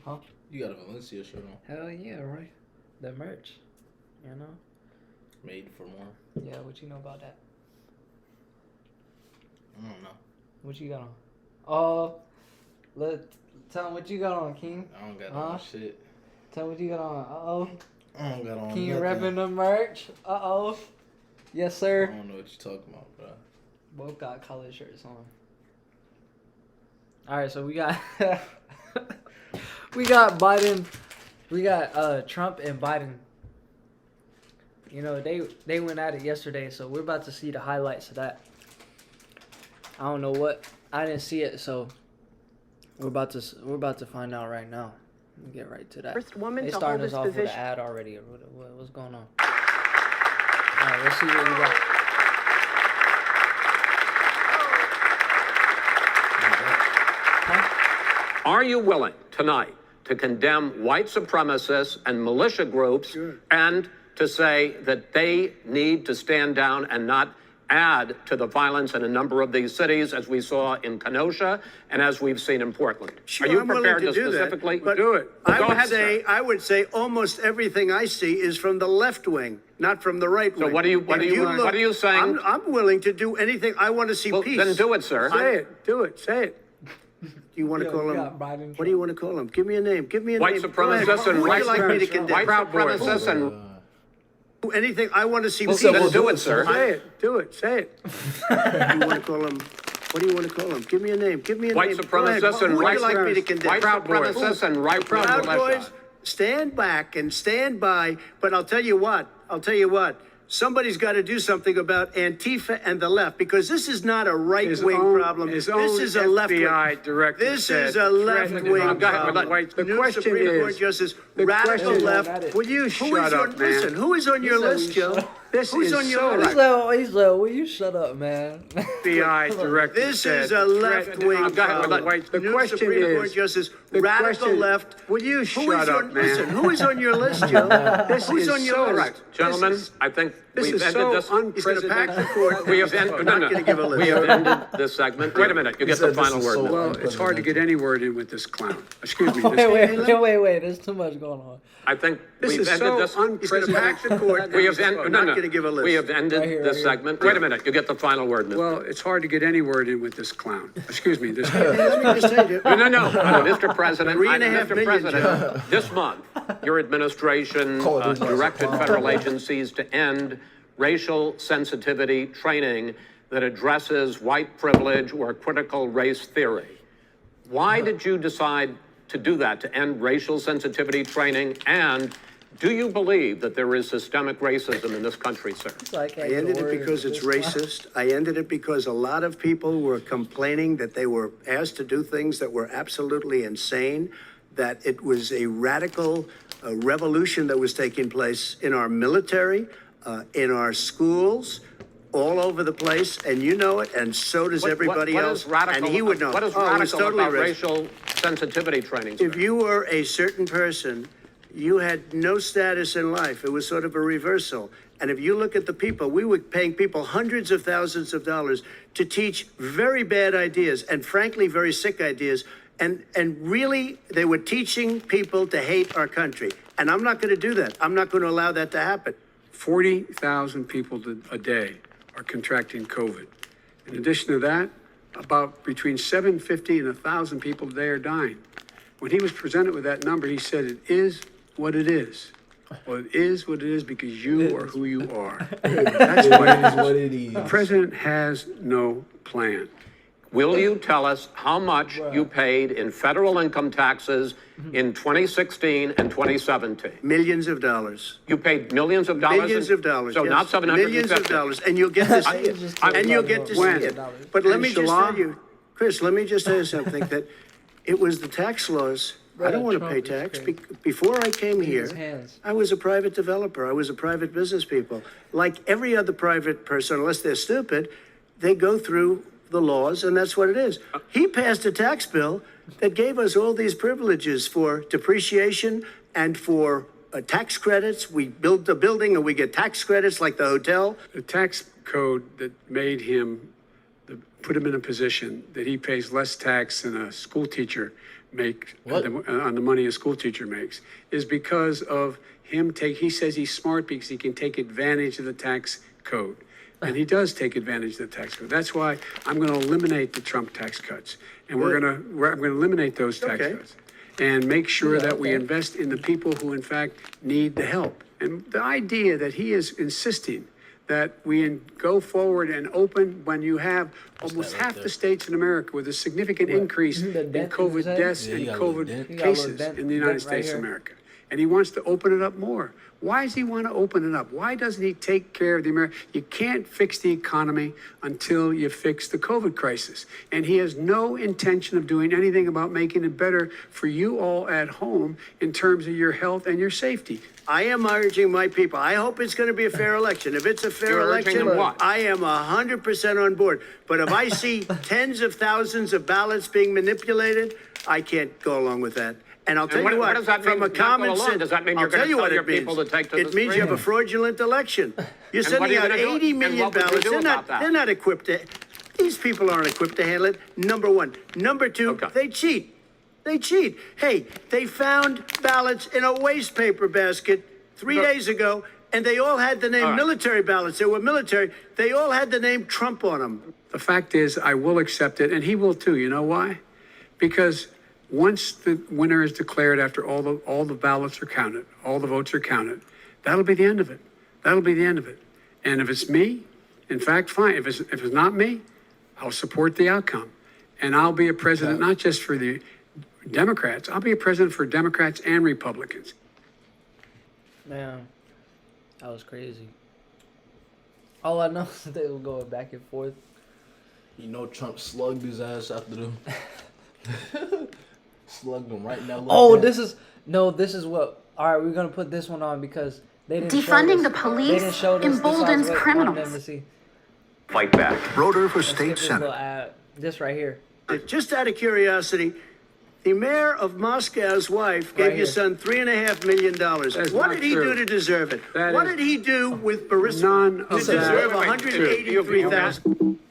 Huh? You got a Valencia shirt on. Hell yeah, right. The merch. You know? Made for more. Yeah, what you know about that? I don't know. What you got on? Oh, tell him what you got on, King. I don't got on shit. Tell him what you got on. Uh-oh. I don't got on King nothing. repping the merch. Uh-oh. Yes, sir. I don't know what you're talking about, bro. Both got color shirts on. All right, so we got we got Biden, we got Trump and Biden. You know, they went at it yesterday, so we're about to see the highlights of that. I don't know what, I didn't see it, so we're about to find out right now. Let me get right to that. First woman They to starting hold us this off with an position. ad already. What's going on? All right, let's see what we got. Are you willing tonight to condemn white supremacists and militia groups and to say that they need to stand down and not add to the violence in a number of these cities, as we saw in Kenosha and as we've seen in Portland? Sure, Are you I'm willing prepared to do that, specifically but do it? I Go would ahead, say sir. I would say almost everything I see is from the left wing, not from the right wing. So what are you saying? I'm willing to do anything. I want to see Well, peace. then do it, sir. Say it. Do it. Say it. Do you want to Yo, call we him? got Biden, What do you want to call him? Give me a name. Give me a White name. Go ahead. supremacists and Who would white you like me to condemn? supremacists and Do anything. I want to see well, peace. then do it, sir. Say it. Do it. Say it. You want to call him? What do you want to call him? Give me a name. Give me a White name. Go ahead. supremacists Who and would white you like me to condemn? white supremacists and right Proud militia. Boys, stand back and stand by. But I'll tell you what. Somebody's got to do something about Antifa and the left, because this is not a right-wing problem. This is a left-wing. This is a left-wing problem. The New question Supreme Court is- Justice, the radical question- left. Will you shut up, man? Listen, who is on your said list, we Joe? shut Who's on your He list? said, will you shut up, man? FBI director This is a left-wing problem. The New question Supreme Court is, Justice, the radical question- left. will you shut up, man? Listen, who is on your list, Joe? Who's on your list? Right, gentlemen, I think we've ended this. He's going to pack the court. We have ended, I'm not going to give a list. we have ended this segment. Wait a minute, you get the final word. Mr. Well, it's hard to get any word in with this clown. Excuse me. Wait, there's too much going on. I think This we've is ended so this. He's going to pack the court. We have I'm ended, not going to give a list. we have ended Right here, this right here. segment. Wait a minute, you get the final word, Mr. Well, it's hard to get any word in with this clown. Excuse me. This Let me just tell you. No, Mr. President, $3.5 Mr. million, President, this month, your administration Call it this directed clown. federal agencies to end racial sensitivity training that addresses white privilege or critical race theory. Why did you decide to do that, to end racial sensitivity training? And do you believe that there is systemic racism in this country, sir? I ended it because it's racist. I ended it because a lot of people were complaining that they were asked to do things that were absolutely insane, that it was a radical revolution that was taking place in our military, in our schools, all over the place, and you know it, and so does everybody what else. is radical, and he would know. What is Oh, it was radical totally about racist. racial sensitivity training, sir? If you were a certain person, you had no status in life. It was sort of a reversal. And if you look at the people, we were paying people hundreds of thousands of dollars to teach very bad ideas and frankly very sick ideas. And really, they were teaching people to hate our country. And I'm not going to do that. I'm not going to allow that to happen. 40,000 people a day are contracting COVID. In addition to that, about between 750 and 1,000 people a day are dying. When he was presented with that number, he said, it is what it is. Well, it is what it is because you are who you are. That's why it is what it is. The president has no plan. Will you tell us how much you paid in federal income taxes in 2016 and 2017? Millions of dollars. You paid millions of dollars? Millions of dollars. So yes. not 750? Millions of dollars. And you'll get to see it. And you'll get to see When? it. But let And me just Shalom? tell you, Chris, let me just tell you something, that it was the tax laws. I don't want to Trump pay is tax. crazy. Before I came here, his hands. I was a private developer. I was a private business people. Like every other private person, unless they're stupid, they go through the laws, and that's what it is. He passed a tax bill that gave us all these privileges for depreciation and for tax credits. We build the building and we get tax credits like the hotel. The tax code that made him, put him in a position that he pays less tax than a school teacher make What? on the money a school teacher makes is because of him he says he's smart because he can take advantage of the tax code. And he does take advantage of the tax code. That's why I'm going to eliminate the Trump tax cuts. And I'm going to eliminate those tax Okay. cuts and make sure that we okay. invest in the people who in fact need the help. And the idea that he is insisting that we go forward and open when you have almost that right half there? the states in America with a significant increase The in dent in COVID his head? deaths Yeah, and he got a little COVID dent. He got a little cases dent- in the United dent right States of here. America. And he wants to open it up more. Why does he want to open it up? Why doesn't he take care of the American? You can't fix the economy until you fix the COVID crisis. And he has no intention of doing anything about making it better for you all at home in terms of your health and your safety. I am urging my people. I hope it's going to be a fair election. If it's a fair You're urging election, them what? I am 100% on board. But if I see tens of thousands of ballots being manipulated, I can't go along with that. And I'll tell what- you what what, does that from mean, a not go common along? sense, Does that mean I'll you're gonna tell you tell what your it means. people to take to the It means you have a street? fraudulent election. You're And what are sending you out gonna do? 80 And million what would you ballots. do They're about not, that? they're not equipped to, these people aren't equipped to handle it, number one. Number two, Okay. they cheat. They cheat. Hey, they found ballots in a waste paper basket 3 days ago, and they all had the name All right. military ballots. They were military. They all had the name Trump on them. The fact is, I will accept it, and he will too. You know why? Because once the winner is declared, after all the ballots are counted, all the votes are counted, that'll be the end of it. That'll be the end of it. And if it's me, in fact, fine. If it's not me, I'll support the outcome, and I'll be a president not just for the Democrats. I'll be a president for Democrats and Republicans. Man, that was crazy. All I know is they were going back and forth. You know Trump slugged his ass after them. Slugged him right in that little Oh, dent. this is what. All right, we're gonna put this one on because they didn't. Defunding show the this, police they didn't show this. emboldens This I was waiting on criminals. them to see. Fight back. Broder for Let's state get this senate. little this right here. Just out of curiosity, the mayor of Moscow's wife gave Right your here. son $3.5 million. That's What not did he true. do to deserve it? That What is did he do with Burisma none to of that. deserve Wait, $183,000?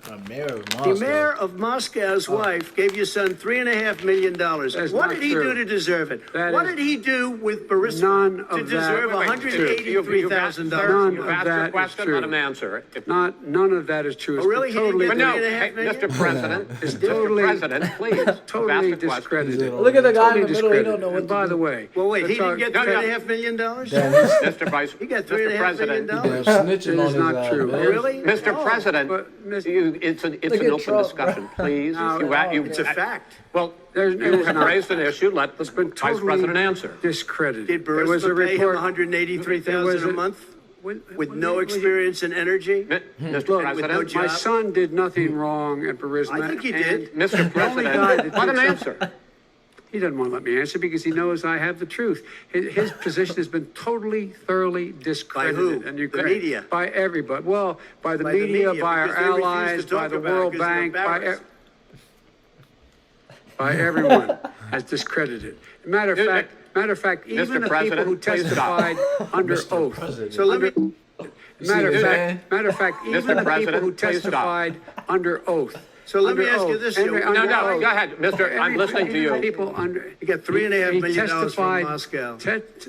The mayor of The Moscow. mayor of Moscow's wife gave your son $3.5 million. That's What not did he true. do to deserve it? That What is did he do with Burisma none to of that. deserve You've asked your $183,000? that is question, true. let him answer. None of that is true. It's Oh, really? He didn't totally, get But no, $3.5 hey, million? Mr. President, It's Mr. totally- President, please. You've asked totally a question. discredited. Look at the guy in the middle. He Discredited. don't know what And to by do. the way, Well, wait, he let's didn't get talk- $3.5 million? Mr. Vice, He got Mr. $3.5 million. President, They're dollars. snitching It on is his not ass, true. man. Really? Mr. Oh. President, But, Mr. it's Look an at open Trump, discussion, bro. please. No, It's a fact. Well, There's- you it is have not. raised an issue, let the been Vice totally President answer. discredited. Did There was a Burisma pay him report- $183,000 a month with no experience in energy? Mr. Look, President, My job. son did nothing wrong at Burisma. I think he and did. Mr. the only guy that President, let him did answer. He doesn't want to let me answer because he knows I have the truth. His position has been totally, thoroughly discredited. who? And The Ukraine. media? By everybody. Well, by the By the media, media, by our because they refuse to allies, by talk the about it World because they're Bank, embarrassed. by everyone has discredited. Matter of fact, even the people President, who please stop. testified under oath. President. So let me, Matter of this fact, even the people President, who please stop. testified under oath. So let me Under ask you oath. this, Under- Joe. under No, oath. go ahead, Mr. I'm listening to you. People under. You got $3.5 He million from testified- Moscow.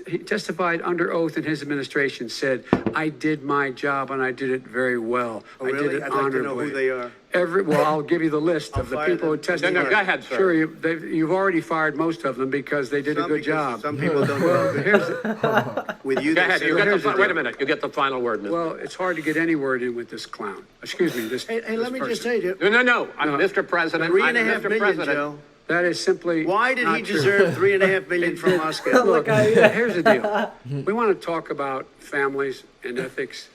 He testified under oath in his administration, said, I did my job and I did it very well. Oh, I really? did it I'd like to honorably. know who they are. Well, I'll give you the list of the fire people who them. testified. No, go ahead, sir. Sure, you've already fired most of them because they did a Some good because job. Some people don't Well, know. here's, With you, Go they ahead, say, you get here's the wait a deal. minute, you get the final word, Mr. well, it's hard to get any word in with this clown. Excuse me, this. Hey, let me this just person. say, No, I'm Mr. President. I'm $3.5 Mr. million, President. Joe. That is simply. Why did he not true. deserve $3.5 million from Moscow? Look, here's the deal. We want to talk about families and ethics.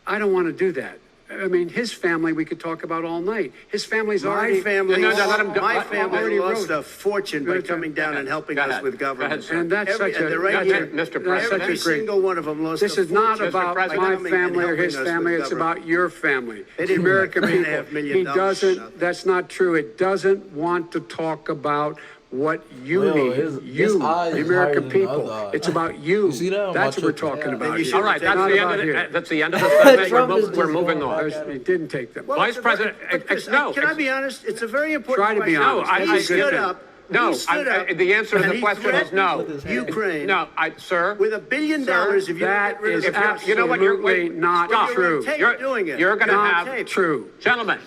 I don't want to do that. I mean, his family we could talk about all night. His family's My already. family, No, let him go. my Let- family already lost wrote. a fortune by Go ahead. coming down and helping Go us ahead. with Go ahead, government. sir. And that's such a. and they're right that's here. a- Mr. That's President. such Every a great. single one of them lost This a is not fortune about by President. my coming and family or helping his us with family. It's government. about your family. They The didn't American make people. $3.5 million He for doesn't. nothing. That's not true. It doesn't want to talk about what you Well, need. his You, eye the is American higher than the people. other eye. It's about you. You see that? That's what we're Watch it. talking Yeah. about. Then you here. All right, Take that's Not the about end of here. the, that's the end of the segment. Trump We're is just moving going on. back. He didn't take them. Well, Vice it's a very- President, but Chris, no, can I be honest? It's a very important Try to be question. honest. No, I- He I- stood listen, up No, He stood up the answer to and the he question is no. With his hand. Ukraine. No, sir. With $1 billion, if you that don't get rid of is the Trump- You know what? You're absolutely not stop. true. Tape You're doing it. You're going to Not have tape. True. Gentlemen.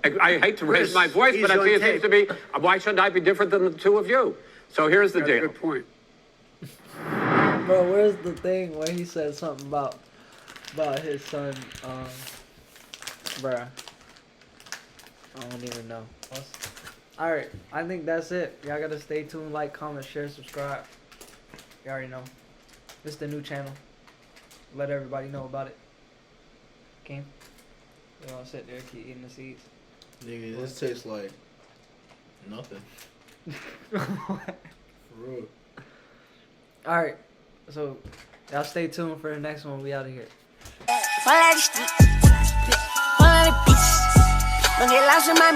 I hate to raise Chris, my voice, but he's I see it on seems to be. Why shouldn't I be different than the two of you? So here's the That's a deal. good point. Bro, where's the thing where he said something about his son? Bruh. I don't even know. Alright, I think that's it. Y'all gotta stay tuned, like, comment, share, subscribe. You already know. This is the new channel. Let everybody know about it. King? You all sit there, keep eating the seeds. Nigga, this tastes like nothing. For real. Alright, so y'all stay tuned for the next one. We out of here. Follow the street. Follow the beats. Don't get lost in my